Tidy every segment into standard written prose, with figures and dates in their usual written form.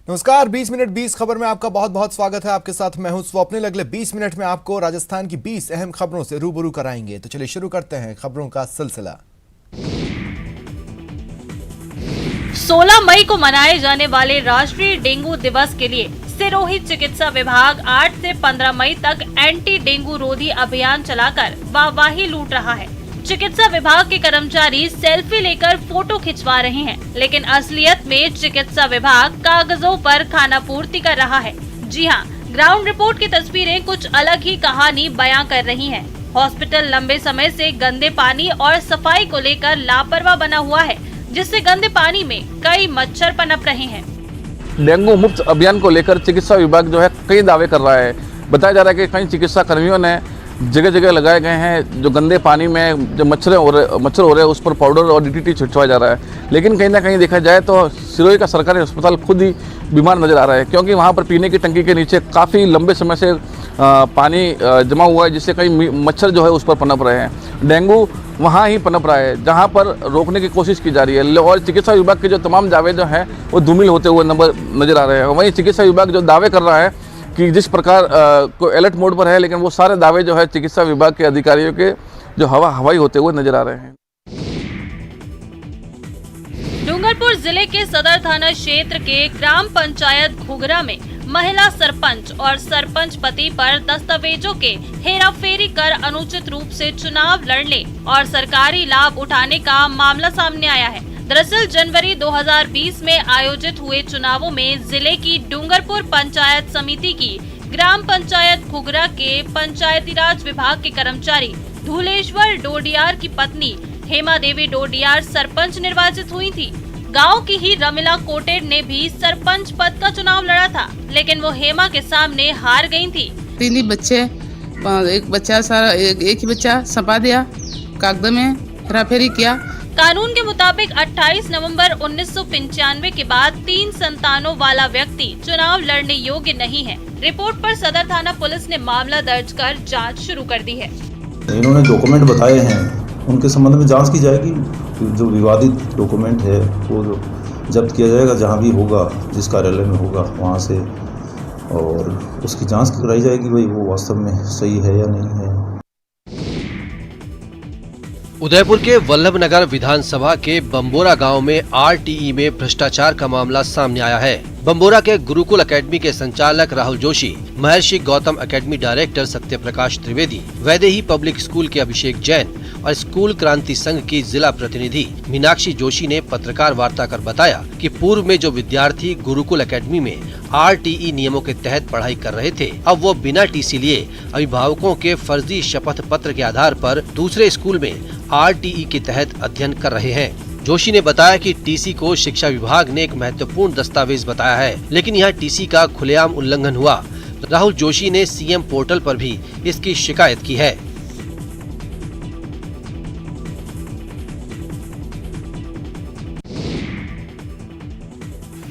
नमस्कार। 20 मिनट 20 खबर में आपका बहुत बहुत स्वागत है। आपके साथ मैं हूं स्वप्निल। अगले 20 मिनट में आपको राजस्थान की 20 अहम खबरों से रूबरू कराएंगे। तो चलिए शुरू करते हैं खबरों का सिलसिला। 16 मई को मनाए जाने वाले राष्ट्रीय डेंगू दिवस के लिए सिरोही चिकित्सा विभाग 8 से 15 मई तक एंटी डेंगू रोधी अभियान चलाकर वाहवाही लूट रहा है। चिकित्सा विभाग के कर्मचारी सेल्फी लेकर फोटो खिंचवा रहे हैं, लेकिन असलियत में चिकित्सा विभाग कागजों पर खाना पूर्ति कर रहा है। जी हां, ग्राउंड रिपोर्ट की तस्वीरें कुछ अलग ही कहानी बयां कर रही हैं। हॉस्पिटल लंबे समय से गंदे पानी और सफाई को लेकर लापरवाह बना हुआ है, जिससे गंदे पानी में कई मच्छर पनप रहे हैं। डेंगू मुक्त अभियान को लेकर चिकित्सा विभाग जो है कई दावे कर रहा है। बताया जा रहा है कि कई चिकित्सा कर्मियों ने जगह जगह लगाए गए हैं जो गंदे पानी में जो मच्छर हो रहे हैं उस पर पाउडर और डीटीटी छिड़काया जा रहा है। लेकिन कहीं ना कहीं देखा जाए तो सिरोही का सरकारी अस्पताल खुद ही बीमार नजर आ रहा है, क्योंकि वहाँ पर पीने की टंकी के नीचे काफ़ी लंबे समय से पानी जमा हुआ है, जिससे कई मच्छर जो है उस पर पनप रहे हैं। डेंगू वहाँ ही पनप रहा है जहाँ पर रोकने की कोशिश की जा रही है, और चिकित्सा विभाग के जो तमाम दावे जो हैं वो धूमिल होते हुए नजर आ रए हैं। वहीं चिकित्सा विभाग जो दावे कर रहा है कि जिस प्रकार को अलर्ट मोड पर है, लेकिन वो सारे दावे जो है चिकित्सा विभाग के अधिकारियों के जो हवाई होते हुए नजर आ रहे हैं। डूंगरपुर जिले के सदर थाना क्षेत्र के ग्राम पंचायत घुघरा में महिला सरपंच और सरपंच पति पर दस्तावेजों के हेराफेरी कर अनुचित रूप से चुनाव लड़ने और सरकारी लाभ उठाने का मामला सामने आया है। दरअसल जनवरी 2020 में आयोजित हुए चुनावों में जिले की डूंगरपुर पंचायत समिति की ग्राम पंचायत घुघरा के पंचायती राज विभाग के कर्मचारी धूलेश्वर डोडियार की पत्नी हेमा देवी डोडियार सरपंच निर्वाचित हुई थी। गांव की ही रमिला कोटेड ने भी सरपंच पद का चुनाव लड़ा था, लेकिन वो हेमा के सामने हार गई थी। 3 ही बच्चे, एक बच्चा सारा एक ही बच्चा सपा दिया, कागज में हेराफेरी किया। कानून के मुताबिक 28 नवंबर 1995 के बाद 3 संतानों वाला व्यक्ति चुनाव लड़ने योग्य नहीं है। रिपोर्ट पर सदर थाना पुलिस ने मामला दर्ज कर जांच शुरू कर दी है। इन्होंने डॉक्यूमेंट बताए हैं, उनके संबंध में जांच की जाएगी। जो विवादित डॉक्यूमेंट है वो जब्त किया जाएगा, जहां भी होगा, जिस कार्यालय में होगा वहां से, और उसकी जांच कराई जाएगी भाई वो वास्तव में सही है या नहीं है। उदयपुर के वल्लभनगर विधानसभा के बम्बोरा गांव में आरटीई में भ्रष्टाचार का मामला सामने आया है। बम्बोरा के गुरुकुल एकेडमी के संचालक राहुल जोशी, महर्षि Gautam academy director Satyaprakash Trivedi, Vaidehi public school के अभिषेक जैन और स्कूल क्रांति संघ की जिला प्रतिनिधि मीनाक्षी जोशी ने पत्रकार वार्ता कर बताया कि पूर्व में जो विद्यार्थी गुरुकुल एकेडमी में आरटीई नियमों के तहत पढ़ाई कर रहे थे, अब वो बिना टीसी लिए अभिभावकों के फर्जी शपथ पत्र के आधार पर दूसरे स्कूल में आरटीई के तहत अध्ययन कर रहे हैं। जोशी ने बताया कि टीसी को शिक्षा विभाग ने एक महत्वपूर्ण दस्तावेज बताया है, लेकिन यहाँ टीसी का खुलेआम उल्लंघन हुआ। राहुल जोशी ने सीएम पोर्टल पर भी इसकी शिकायत की है।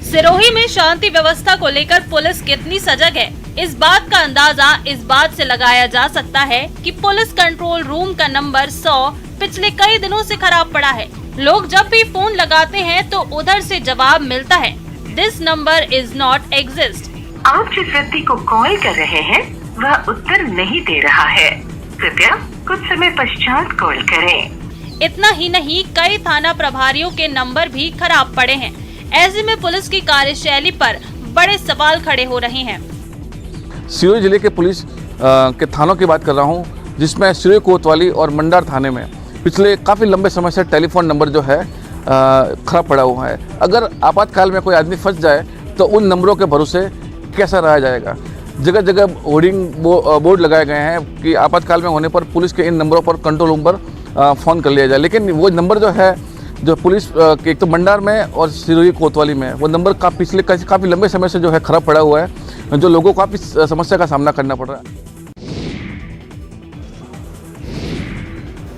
सिरोही में शांति व्यवस्था को लेकर पुलिस कितनी सजग है, इस बात का अंदाजा इस बात से लगाया जा सकता है कि पुलिस कंट्रोल रूम का नंबर 100 पिछले कई दिनों से खराब पड़ा है। लोग जब भी फोन लगाते हैं तो उधर से जवाब मिलता है, this number is not exist. आप जिस व्यक्ति को कॉल कर रहे हैं वह उत्तर नहीं दे रहा है, कृपया कुछ समय पश्चात कॉल करें। इतना ही नहीं, कई थाना प्रभारियों के नंबर भी खराब पड़े हैं। ऐसे में पुलिस की कार्यशैली पर बड़े सवाल खड़े हो रहे हैं। सिरोही जिले के पुलिस के थानों की बात कर रहा हूँ, जिसमें सिरोही कोतवाली और मंडार थाने में पिछले काफ़ी लंबे समय से टेलीफोन नंबर जो है खराब पड़ा हुआ है। अगर आपातकाल में कोई आदमी फंस जाए तो उन नंबरों के भरोसे कैसा रहा जाएगा। जगह जगह होर्डिंग बोर्ड लगाए गए हैं कि आपातकाल में होने पर पुलिस के इन नंबरों पर कंट्रोल रूम पर फ़ोन कर लिया जाए, लेकिन वो नंबर जो है जो पुलिस के एक तो मंडार में और सिरोही कोतवाली में वो नंबर पिछले काफ़ी लंबे समय से जो है खराब पड़ा हुआ है, जो लोगों को काफ़ी समस्या का सामना करना पड़ रहा है।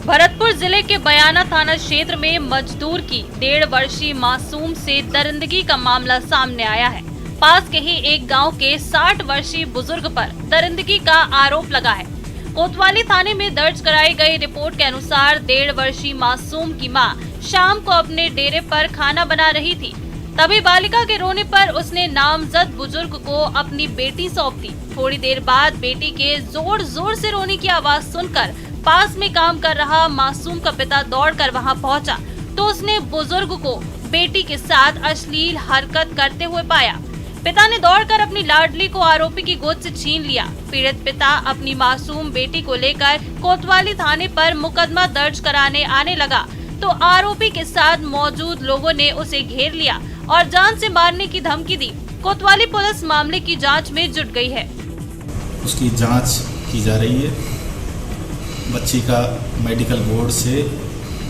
भरतपुर जिले के बयाना थाना क्षेत्र में मजदूर की 1.5 वर्षीय मासूम से दरिंदगी का मामला सामने आया है। पास के ही एक गांव के 60 वर्षीय बुजुर्ग पर दरिंदगी का आरोप लगा है। कोतवाली थाने में दर्ज कराई गई रिपोर्ट के अनुसार 1.5 वर्षीय मासूम की मां शाम को अपने डेरे पर खाना बना रही थी। तभी बालिका के रोने पर उसने नामजद बुजुर्ग को अपनी बेटी सौंप दी। थोड़ी देर बाद बेटी के जोर जोर से रोने की आवाज सुनकर पास में काम कर रहा मासूम का पिता दौड़कर वहां पहुंचा तो उसने बुजुर्ग को बेटी के साथ अश्लील हरकत करते हुए पाया। पिता ने दौड़कर अपनी लाडली को आरोपी की गोद से छीन लिया। पीड़ित पिता अपनी मासूम बेटी को लेकर कोतवाली थाने पर मुकदमा दर्ज कराने आने लगा तो आरोपी के साथ मौजूद लोगों ने उसे घेर लिया और जान से मारने की धमकी दी। कोतवाली पुलिस मामले की जांच में जुट गई है। उसकी जांच की जा रही है। बच्ची का मेडिकल बोर्ड से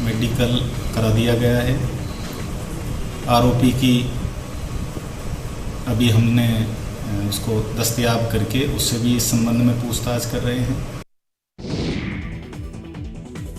मेडिकल करा दिया गया है। आरोपी की अभी हमने उसको दस्तयाब करके उससे भी इस संबंध में पूछताछ कर रहे हैं।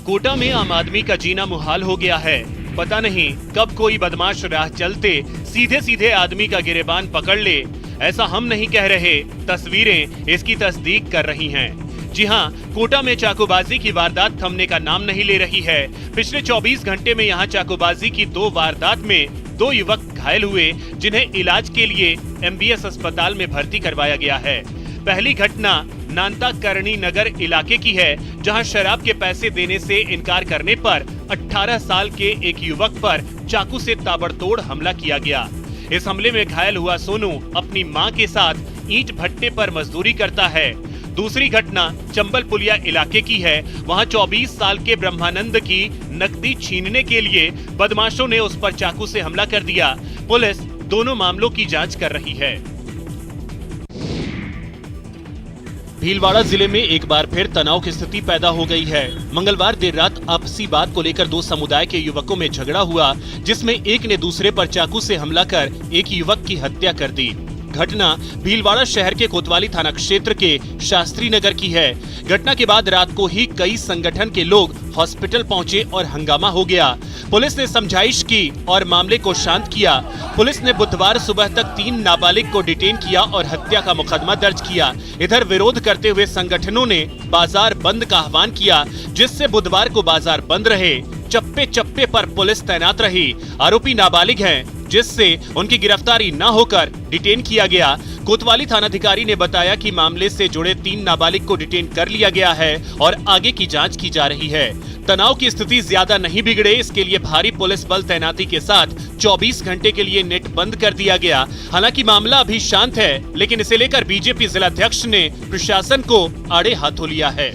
कोटा में आम आदमी का जीना मुहाल हो गया है। पता नहीं कब कोई बदमाश राह चलते सीधे सीधे आदमी का गिरेबान पकड़ ले। ऐसा हम नहीं कह रहे, तस्वीरें इसकी तस्दीक कर रही हैं। जी हां, कोटा में चाकूबाजी की वारदात थमने का नाम नहीं ले रही है। पिछले 24 घंटे में यहां चाकूबाजी की 2 वारदात में 2 युवक घायल हुए, जिन्हें इलाज के लिए MBS अस्पताल में भर्ती करवाया गया है। पहली घटना नांता करणी नगर इलाके की है, जहां शराब के पैसे देने से इनकार करने पर 18 साल के एक युवक पर चाकू से ताबड़तोड़ हमला किया गया। इस हमले में घायल हुआ सोनू अपनी मां के साथ ईंट भट्टे पर मजदूरी करता है। दूसरी घटना चंबल पुलिया इलाके की है। वहां 24 साल के ब्रह्मानंद की नकदी छीनने के लिए बदमाशों ने उस पर चाकू से हमला कर दिया। पुलिस दोनों मामलों की जांच कर रही है। भीलवाड़ा जिले में एक बार फिर तनाव की स्थिति पैदा हो गई है। मंगलवार देर रात आपसी बात को लेकर 2 समुदाय के युवकों में झगड़ा हुआ, जिसमें एक ने दूसरे पर चाकू से हमला कर एक युवक की हत्या कर दी। घटना भीलवाड़ा शहर के कोतवाली थाना क्षेत्र के शास्त्री नगर की है। घटना के बाद रात को ही कई संगठन के लोग हॉस्पिटल पहुंचे और हंगामा हो गया। पुलिस ने समझाइश की और मामले को शांत किया। पुलिस ने बुधवार सुबह तक 3 नाबालिग को डिटेन किया और हत्या का मुकदमा दर्ज किया। इधर विरोध करते हुए संगठनों ने बाजार बंद का आह्वान किया, जिससे बुधवार को बाजार बंद रहे। चप्पे चप्पे पर पुलिस तैनात रही। आरोपी नाबालिग हैं, जिससे उनकी गिरफ्तारी न होकर डिटेन किया गया। कोतवाली थानाधिकारी ने बताया कि मामले से जुड़े 3 नाबालिग को डिटेन कर लिया गया है और आगे की जांच की जा रही है। तनाव की स्थिति ज्यादा नहीं बिगड़े, इसके लिए भारी पुलिस बल तैनाती के साथ 24 घंटे के लिए नेट बंद कर दिया गया। हालांकि मामला अभी शांत है, लेकिन इसे लेकर बीजेपी जिलाध्यक्ष ने प्रशासन को आड़े हाथों लिया है।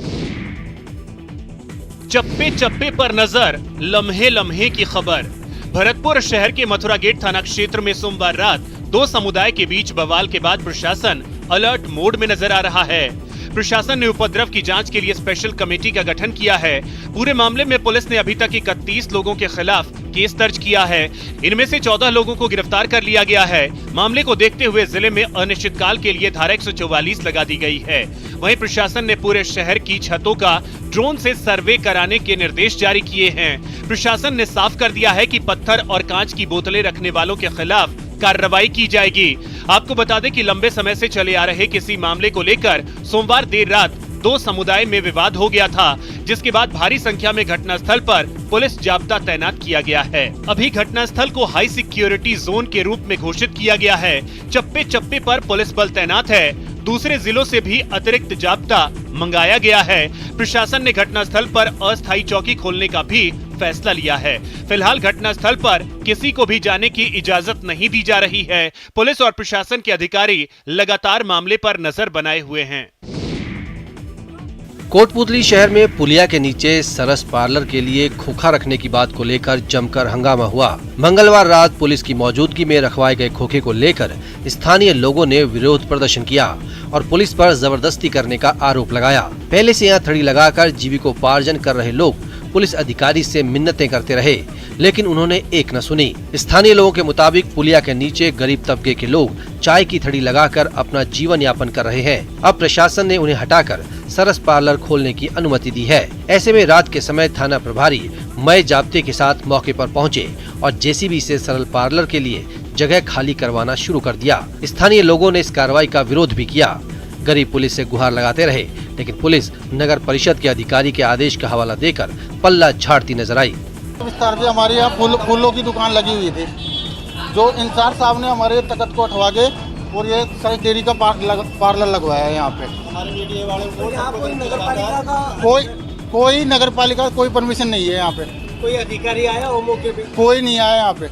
चप्पे चप्पे पर नजर, लम्हे लम्हे की खबर। भरतपुर शहर के मथुरा गेट थाना क्षेत्र में सोमवार रात 2 समुदाय के बीच बवाल के बाद प्रशासन अलर्ट मोड में नजर आ रहा है। प्रशासन ने उपद्रव की जांच के लिए स्पेशल कमेटी का गठन किया है। पूरे मामले में पुलिस ने अभी तक 31 लोगों के खिलाफ केस दर्ज किया है। इनमें से 14 लोगों को गिरफ्तार कर लिया गया है। मामले को देखते हुए जिले में अनिश्चितकाल के लिए धारा 144 लगा दी गई है। वहीं प्रशासन ने पूरे शहर की छतों का ड्रोन से सर्वे कराने के निर्देश जारी किए हैं। प्रशासन ने साफ कर दिया है कि पत्थर और कांच की बोतलें रखने वालों के खिलाफ कार्रवाई की जाएगी। आपको बता दें कि लंबे समय से चले आ रहे किसी मामले को लेकर सोमवार देर रात 2 समुदाय में विवाद हो गया था, जिसके बाद भारी संख्या में घटनास्थल पर पुलिस जाब्ता तैनात किया गया है। अभी घटनास्थल को हाई सिक्योरिटी जोन के रूप में घोषित किया गया है। चप्पे चप्पे पर पुलिस बल तैनात है। दूसरे जिलों से भी अतिरिक्त जाब्ता मंगाया गया है। प्रशासन ने घटनास्थल पर अस्थायी चौकी खोलने का भी फैसला लिया है। फिलहाल घटनास्थल पर किसी को भी जाने की इजाजत नहीं दी जा रही है। पुलिस और प्रशासन के अधिकारी लगातार मामले पर नजर बनाए हुए हैं। कोटपुतली शहर में पुलिया के नीचे सरस पार्लर के लिए खोखा रखने की बात को लेकर जमकर हंगामा हुआ। मंगलवार रात पुलिस की मौजूदगी में रखवाए गए खोखे को लेकर स्थानीय लोगों ने विरोध प्रदर्शन किया और पुलिस पर जबरदस्ती करने का आरोप लगाया। पहले से यहाँ थड़ी लगाकर जीविकोपार्जन कर रहे लोग पुलिस अधिकारी से मिन्नतें करते रहे, लेकिन उन्होंने एक न सुनी। स्थानीय लोगों के मुताबिक पुलिया के नीचे गरीब तबके के लोग चाय की थड़ी लगाकर अपना जीवन यापन कर रहे हैं। अब प्रशासन ने उन्हें हटाकर सरस पार्लर खोलने की अनुमति दी है। ऐसे में रात के समय थाना प्रभारी मय जाब्ते के साथ मौके पर पहुंचे और जेसीबी से सरल पार्लर के लिए जगह खाली करवाना शुरू कर दिया। स्थानीय लोगों ने इस कार्रवाई का विरोध भी किया। गरीब पुलिस से गुहार लगाते रहे, लेकिन पुलिस नगर परिषद के अधिकारी के आदेश का हवाला देकर पल्ला झाड़ती नजर आई। विस्तार से हमारे यहाँ फूलों की दुकान लगी हुई थी। जो इंचार्ज साहब ने हमारे तकत को हटवा के और ये सारी डेयरी का पार्लर लगवाया है यहाँ पे। कोई नगर पालिका कोई परमिशन नहीं है यहाँ पे। कोई अधिकारी आया हो मौके पे? कोई नहीं आया यहाँ पे।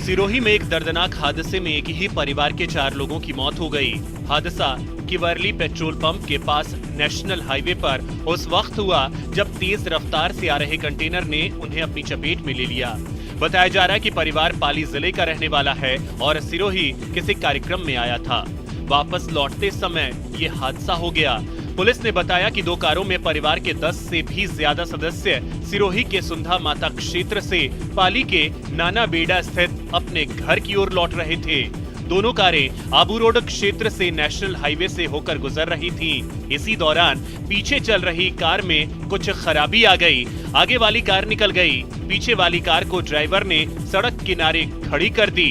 सिरोही में एक दर्दनाक हादसे में एक ही परिवार के 4 लोगों की मौत हो गई। हादसा किवर्ली पेट्रोल पंप के पास नेशनल हाईवे पर उस वक्त हुआ जब तेज रफ्तार से आ रहे कंटेनर ने उन्हें अपनी चपेट में ले लिया। बताया जा रहा है कि परिवार पाली जिले का रहने वाला है और सिरोही किसी कार्यक्रम में आया था। वापस लौटते समय ये हादसा हो गया। पुलिस ने बताया कि 2 कारों में परिवार के 10 से भी ज्यादा सदस्य सिरोही के सुंधा माता क्षेत्र से पाली के नाना बेड़ा स्थित अपने घर की ओर लौट रहे थे। दोनों कारें आबू रोड क्षेत्र से नेशनल हाईवे से होकर गुजर रही थीं। इसी दौरान पीछे चल रही कार में कुछ खराबी आ गई। आगे वाली कार निकल गई। पीछे वाली कार को ड्राइवर ने सड़क किनारे खड़ी कर दी।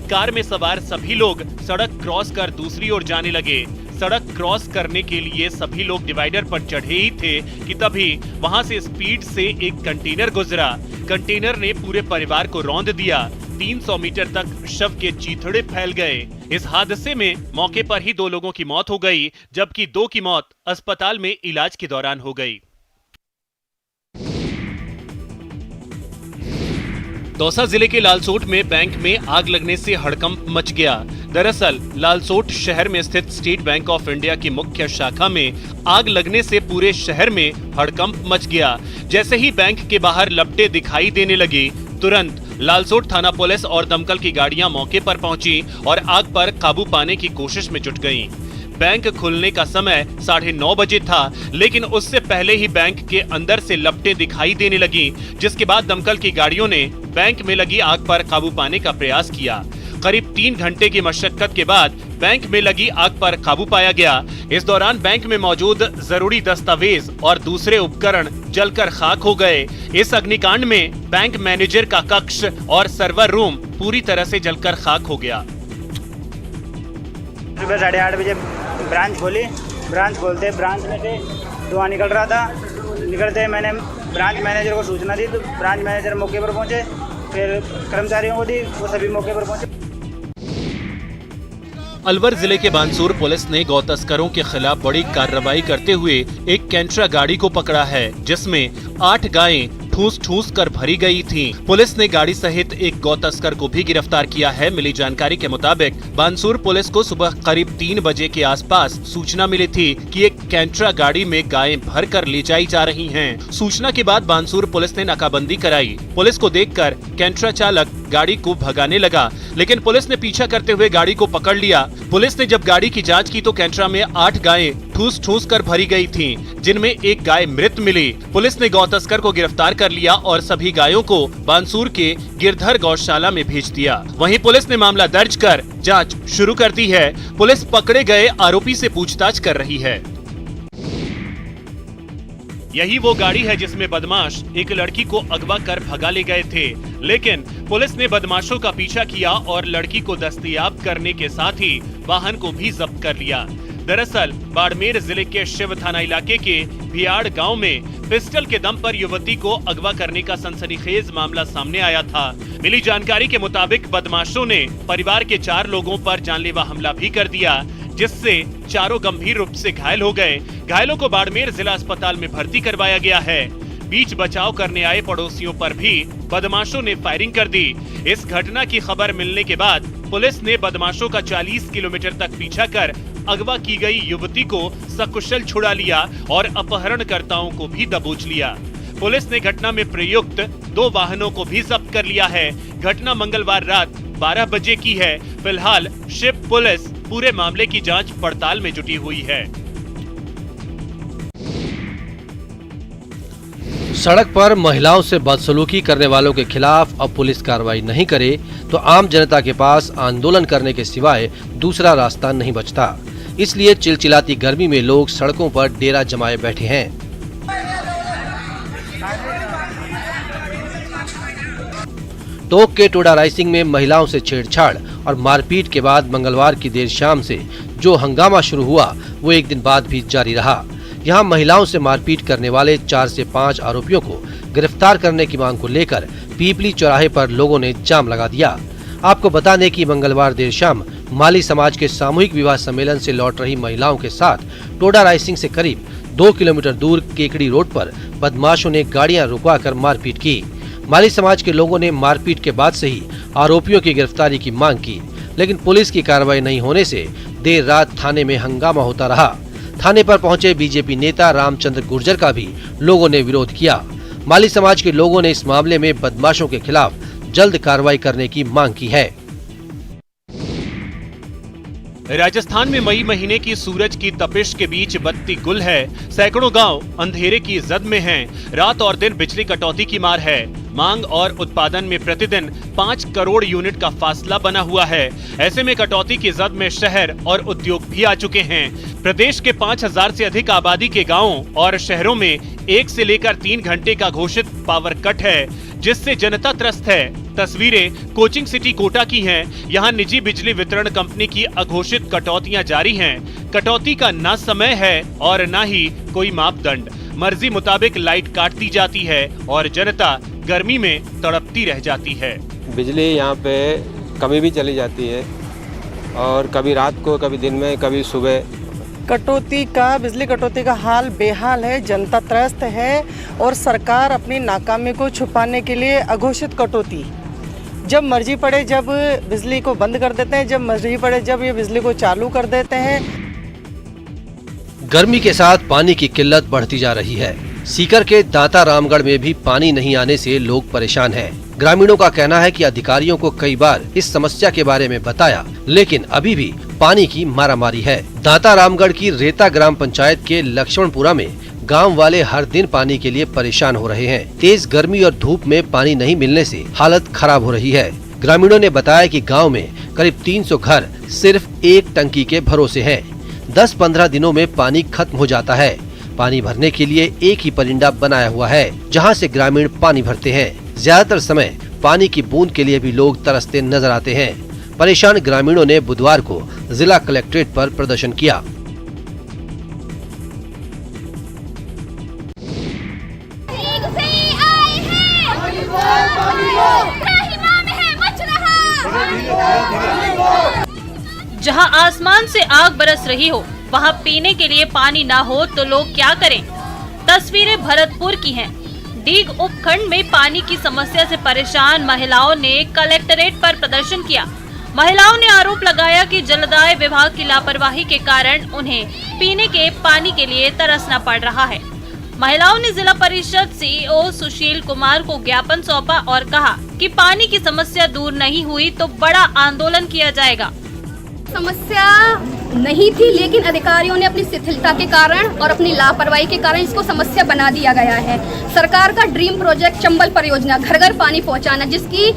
कार में सवार सभी लोग सड़क क्रॉस कर दूसरी ओर जाने लगे। सड़क क्रॉस करने के लिए सभी लोग डिवाइडर पर चढ़े ही थे कि तभी वहां से स्पीड से एक कंटेनर गुजरा। कंटेनर ने पूरे परिवार को रौंद दिया। 300 मीटर तक शव के चीथड़े फैल गए। इस हादसे में मौके पर ही 2 लोगों की मौत हो गई, जबकि 2 की मौत अस्पताल में इलाज के दौरान हो गई। दौसा जिले के लालसोट में बैंक में आग लगने से हड़कंप मच गया। दरअसल लालसोट शहर में स्थित स्टेट बैंक ऑफ इंडिया की मुख्य शाखा में आग लगने से पूरे शहर में हड़कंप मच गया। जैसे ही बैंक के बाहर लपटें दिखाई देने लगी, तुरंत लालसोट थाना पुलिस और दमकल की गाड़ियां मौके पर पहुंची और आग पर काबू पाने की कोशिश में जुट गईं। बैंक खुलने का समय 9:30 बजे था, लेकिन उससे पहले ही बैंक के अंदर से लपटें दिखाई देने लगी, जिसके बाद दमकल की गाड़ियों ने बैंक में लगी आग पर काबू पाने का प्रयास किया। करीब 3 घंटे की मशक्कत के बाद बैंक में लगी आग पर काबू पाया गया। इस दौरान बैंक में मौजूद जरूरी दस्तावेज और दूसरे उपकरण जलकर खाक हो गए। इस अग्निकांड में बैंक मैनेजर का कक्ष और सर्वर रूम पूरी तरह से जलकर खाक हो गया। सुबह 8:30 बजे ब्रांच खोली। ब्रांच खोलते ब्रांच में से धुआं निकल रहा था। निकलते मैंने ब्रांच मैनेजर को सूचना दी तो ब्रांच मैनेजर मौके पर पहुंचे, फिर कर्मचारियों को दी, वो सभी मौके पर पहुंचे। अलवर जिले के बानसूर पुलिस ने गौ तस्करों के खिलाफ बड़ी कार्रवाई करते हुए एक कैंट्रा गाड़ी को पकड़ा है, जिसमें 8 गायें ठूस कर भरी गई थीं। पुलिस ने गाड़ी सहित एक गौ तस्कर को भी गिरफ्तार किया है। मिली जानकारी के मुताबिक बानसूर पुलिस को सुबह करीब 3 बजे के आसपास सूचना मिली थी कि एक कैंट्रा गाड़ी में गायें भरकर ले जाई जा रही हैं। सूचना के बाद बानसूर पुलिस ने नाकाबंदी कराई। पुलिस को देखकर कैंट्रा चालक गाड़ी को भगाने लगा, लेकिन पुलिस ने पीछा करते हुए गाड़ी को पकड़ लिया। पुलिस ने जब गाड़ी की जांच की तो कैंट्रा में 8 गायें ठूस कर भरी गई थीं, जिनमें एक गाय मृत मिली। पुलिस ने गौ तस्कर को गिरफ्तार कर लिया और सभी गायों को बानसूर के गिरधर गौशाला में भेज दिया। वहीं पुलिस ने मामला दर्ज कर जांच शुरू कर दी है। पुलिस पकड़े गए आरोपी से पूछताछ कर रही है। यही वो गाड़ी है जिसमें बदमाश एक लड़की को अगवा कर भगा ले गए थे, लेकिन पुलिस ने बदमाशों का पीछा किया और लड़की को दस्तयाब करने के साथ ही वाहन को भी जब्त कर लिया। दरअसल बाड़मेर जिले के शिव थाना इलाके के भियाड़ गांव में पिस्टल के दम पर युवती को अगवा करने का सनसनीखेज मामला सामने आया था। मिली जानकारी के मुताबिक बदमाशों ने परिवार के 4 लोगों पर जानलेवा हमला भी कर दिया, जिससे चारों गंभीर रूप से घायल हो गए। घायलों को बाड़मेर जिला अस्पताल में भर्ती करवाया गया है। बीच बचाव करने आए पड़ोसियों पर भी बदमाशों ने फायरिंग कर दी। इस घटना की खबर मिलने के बाद पुलिस ने बदमाशों का 40 किलोमीटर तक पीछा कर अगवा की गई युवती को सकुशल छुड़ा लिया और अपहरणकर्ताओं को भी दबोच लिया। पुलिस ने घटना में प्रयुक्त 2 वाहनों को भी जब्त कर लिया है। घटना मंगलवार रात 12 बजे की है। फिलहाल शिव पुलिस पूरे मामले की जांच पड़ताल में जुटी हुई है। सड़क पर महिलाओं से बदसलूकी करने वालों के खिलाफ अब पुलिस कार्रवाई नहीं करे तो आम जनता के पास आंदोलन करने के सिवाय दूसरा रास्ता नहीं बचता। इसलिए चिलचिलाती गर्मी में लोग सड़कों पर डेरा जमाए बैठे हैं। टोंक के टोडा राइसिंग में महिलाओं से छेड़छाड़ और मारपीट के बाद मंगलवार की देर शाम से जो हंगामा शुरू हुआ वो एक दिन बाद भी जारी रहा। यहाँ महिलाओं से मारपीट करने वाले 4 से 5 आरोपियों को गिरफ्तार करने की मांग को लेकर पीपली चौराहे पर लोगों ने जाम लगा दिया। आपको बता दें कि मंगलवार देर शाम माली समाज के सामूहिक विवाह सम्मेलन से लौट रही महिलाओं के साथ टोडा रायसिंह से करीब 2 किलोमीटर दूर केकड़ी रोड पर बदमाशों ने गाड़ियां रुकवाकर मारपीट की। माली समाज के लोगों ने मारपीट के बाद से ही आरोपियों की गिरफ्तारी की मांग की, लेकिन पुलिस की कार्रवाई नहीं होने से देर रात थाने में हंगामा होता रहा। थाने पर पहुंचे बीजेपी नेता रामचंद्र गुर्जर का भी लोगों ने विरोध किया। माली समाज के लोगों ने इस मामले में बदमाशों के खिलाफ जल्द कार्रवाई करने की मांग की है। राजस्थान में मई महीने की सूरज की तपिश के बीच बत्ती गुल है। सैकड़ों गांव अंधेरे की जद में हैं। रात और दिन बिजली कटौती की मार है। मांग और उत्पादन में प्रतिदिन 5 करोड़ यूनिट का फासला बना हुआ है। ऐसे में कटौती की जद में शहर और उद्योग भी आ चुके हैं। प्रदेश के 5000 से अधिक आबादी के गांवों और शहरों में 1 से लेकर 3 घंटे का घोषित पावर कट है, जिससे जनता त्रस्त है। तस्वीरें कोचिंग सिटी कोटा की हैं। यहाँ निजी बिजली वितरण कंपनी की अघोषित कटौतियां जारी हैं। कटौती का ना समय है और ना ही कोई मापदंड। मर्जी मुताबिक लाइट काट दी जाती है और जनता गर्मी में तड़पती रह जाती है। बिजली यहाँ पे कभी भी चली जाती है और कभी रात को, कभी दिन में, कभी सुबह। बिजली कटौती का हाल बेहाल है। जनता त्रस्त है और सरकार अपनी नाकामी को छुपाने के लिए अघोषित कटौती, जब मर्जी पड़े जब बिजली को बंद कर देते हैं, जब मर्जी पड़े जब ये बिजली को चालू कर देते हैं। गर्मी के साथ पानी की किल्लत बढ़ती जा रही है। सीकर के दाता रामगढ़ में भी पानी नहीं आने से लोग परेशान हैं। ग्रामीणों का कहना है कि अधिकारियों को कई बार इस समस्या के बारे में बताया, लेकिन अभी भी पानी की मारामारी है। दाता रामगढ़ की रेता ग्राम पंचायत के लक्ष्मणपुरा में गांव वाले हर दिन पानी के लिए परेशान हो रहे हैं। तेज गर्मी और धूप में पानी नहीं मिलने से हालत खराब हो रही है। ग्रामीणों ने बताया कि गांव में करीब 300 घर सिर्फ एक टंकी के भरोसे हैं। 10-15 दिनों में पानी खत्म हो जाता है। पानी भरने के लिए एक ही परिंदा बनाया हुआ है, जहां से ग्रामीण पानी भरते हैं। ज्यादातर समय पानी की बूंद के लिए भी लोग तरसते नजर आते हैं। परेशान ग्रामीणों ने बुधवार को जिला कलेक्ट्रेट पर प्रदर्शन किया। जहां आसमान से आग बरस रही हो, वहां पीने के लिए पानी ना हो तो लोग क्या करें? तस्वीरें भरतपुर की हैं। डीग उपखंड में पानी की समस्या से परेशान महिलाओं ने कलेक्ट्रेट पर प्रदर्शन किया। महिलाओं ने आरोप लगाया कि जलदाय विभाग की लापरवाही के कारण उन्हें पीने के पानी के लिए तरसना पड़ रहा है। महिलाओं ने जिला परिषद सीईओ सुशील कुमार को ज्ञापन सौंपा और कहा कि पानी की समस्या दूर नहीं हुई तो बड़ा आंदोलन किया जाएगा। समस्या नहीं थी, लेकिन अधिकारियों ने अपनी शिथिलता के कारण और अपनी लापरवाही के कारण इसको समस्या बना दिया गया है। सरकार का ड्रीम प्रोजेक्ट चंबल परियोजना घर घर पानी पहुंचाना, जिसकी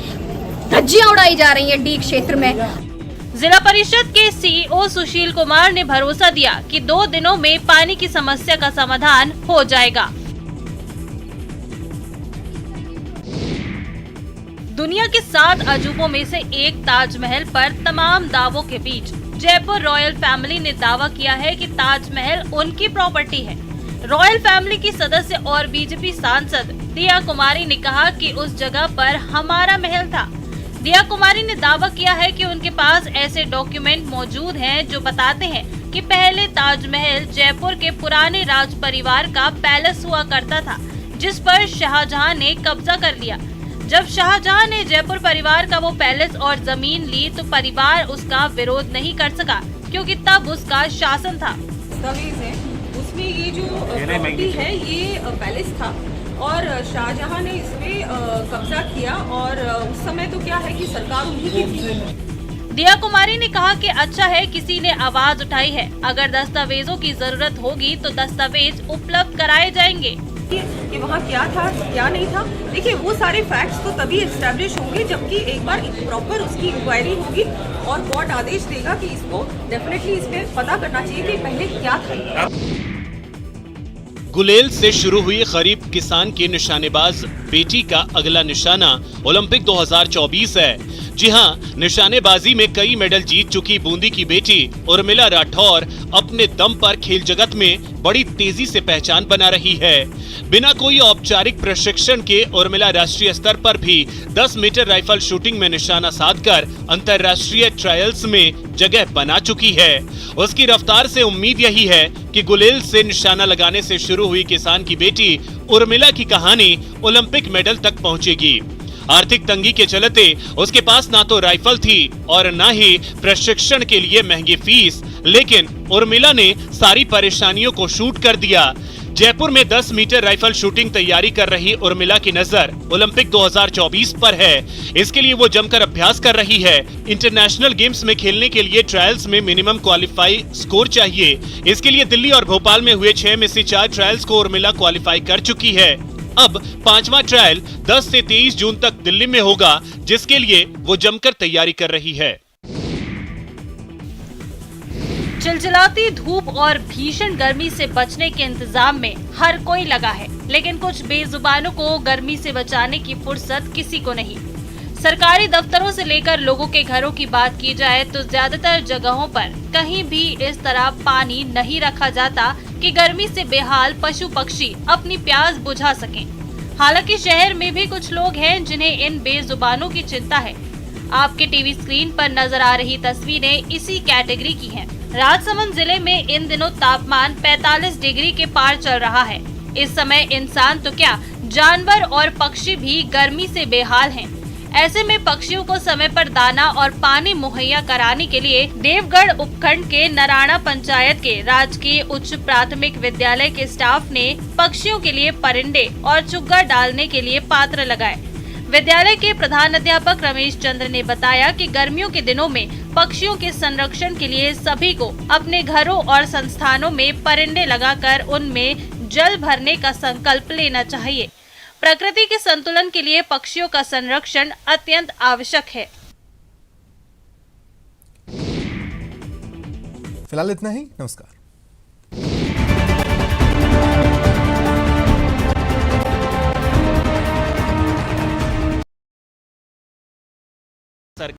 धज्जियां उड़ाई जा रही हैं डीग क्षेत्र में। जिला परिषद के सीईओ सुशील कुमार ने भरोसा दिया कि 2 दिनों में पानी की समस्या का समाधान हो जाएगा। दुनिया के 7 अजूबों में से एक ताजमहल पर तमाम दावों के बीच जयपुर रॉयल फैमिली ने दावा किया है कि ताजमहल उनकी प्रॉपर्टी है। रॉयल फैमिली की सदस्य और बीजेपी सांसद दिया कुमारी ने कहा कि उस जगह पर हमारा महल था। दिया कुमारी ने दावा किया है कि उनके पास ऐसे डॉक्यूमेंट मौजूद हैं जो बताते हैं कि पहले ताजमहल जयपुर के पुराने राज परिवार का पैलेस हुआ करता था, जिस पर शाहजहां ने कब्जा कर लिया। जब शाहजहां ने जयपुर परिवार का वो पैलेस और जमीन ली तो परिवार उसका विरोध नहीं कर सका, क्योंकि तब उसका शासन था। उसमें ये जो प्रॉपर्टी है ये पैलेस था और शाहजहां ने इसमें कब्जा किया और उस समय तो क्या है कि सरकार उन्हीं की थी। दिया कुमारी ने कहा कि अच्छा है किसी ने आवाज उठाई है। अगर दस्तावेजों की जरूरत होगी तो दस्तावेज उपलब्ध कराए जाएंगे। कि वहाँ क्या था क्या नहीं था, देखिए वो सारे फैक्ट्स तो तभी एस्टेब्लिश होंगे जबकि एक बार प्रॉपर उसकी इंक्वायरी होगी और कोर्ट आदेश देगा कि इसको डेफिनेटली इसमें पता करना चाहिए कि पहले क्या था। गुलेल से शुरू हुई गरीब किसान की निशानेबाज बेटी का अगला निशाना ओलंपिक 2024 है। जी हाँ, निशानेबाजी में कई मेडल जीत चुकी बूंदी की बेटी उर्मिला राठौर अपने दम पर खेल जगत में बड़ी तेजी से पहचान बना रही है। बिना कोई औपचारिक प्रशिक्षण के उर्मिला राष्ट्रीय स्तर पर भी 10 मीटर राइफल शूटिंग में निशाना साधकर अंतर्राष्ट्रीय ट्रायल्स में जगह बना चुकी है। उसकी रफ्तार से उम्मीद यही है कि गुलेल से निशाना लगाने से शुरू हुई किसान की बेटी उर्मिला की कहानी ओलंपिक मेडल तक पहुंचेगी। आर्थिक तंगी के चलते उसके पास ना तो राइफल थी और ना ही प्रशिक्षण के लिए महंगी फीस, लेकिन उर्मिला ने सारी परेशानियों को शूट कर दिया। जयपुर में 10 मीटर राइफल शूटिंग तैयारी कर रही उर्मिला की नजर ओलंपिक 2024 पर है। इसके लिए वो जमकर अभ्यास कर रही है। इंटरनेशनल गेम्स में खेलने के लिए ट्रायल्स में मिनिमम क्वालिफाई स्कोर चाहिए। इसके लिए दिल्ली और भोपाल में हुए 6 में से 4 ट्रायल्स को उर्मिला क्वालिफाई कर चुकी है। अब 5वां ट्रायल 10 से 23 जून तक दिल्ली में होगा, जिसके लिए वो जमकर तैयारी कर रही है। चिलचिलाती धूप और भीषण गर्मी से बचने के इंतजाम में हर कोई लगा है, लेकिन कुछ बेजुबानों को गर्मी से बचाने की फुर्सत किसी को नहीं। सरकारी दफ्तरों से लेकर लोगों के घरों की बात की जाए तो ज्यादातर जगहों पर कहीं भी इस तरह पानी नहीं रखा जाता कि गर्मी से बेहाल पशु पक्षी अपनी प्यास बुझा सकें। हालांकि शहर में भी कुछ लोग हैं जिन्हें इन बेजुबानों की चिंता है। आपके टीवी स्क्रीन पर नजर आ रही तस्वीरें इसी कैटेगरी की हैं। राजसमंद जिले में इन दिनों तापमान 45 डिग्री के पार चल रहा है। इस समय इंसान तो क्या, जानवर और पक्षी भी गर्मी से बेहाल हैं। ऐसे में पक्षियों को समय पर दाना और पानी मुहैया कराने के लिए देवगढ़ उपखंड के नराणा पंचायत के राजकीय उच्च प्राथमिक विद्यालय के स्टाफ ने पक्षियों के लिए परिंदे और चुग्गा डालने के लिए पात्र लगाए। विद्यालय के प्रधान अध्यापक रमेश चंद्र ने बताया कि गर्मियों के दिनों में पक्षियों के संरक्षण के लिए सभी को अपने घरों और संस्थानों में परिंदे लगाकर उनमें जल भरने का संकल्प लेना चाहिए। प्रकृति के संतुलन के लिए पक्षियों का संरक्षण अत्यंत आवश्यक है। फिलहाल इतना ही, नमस्कार।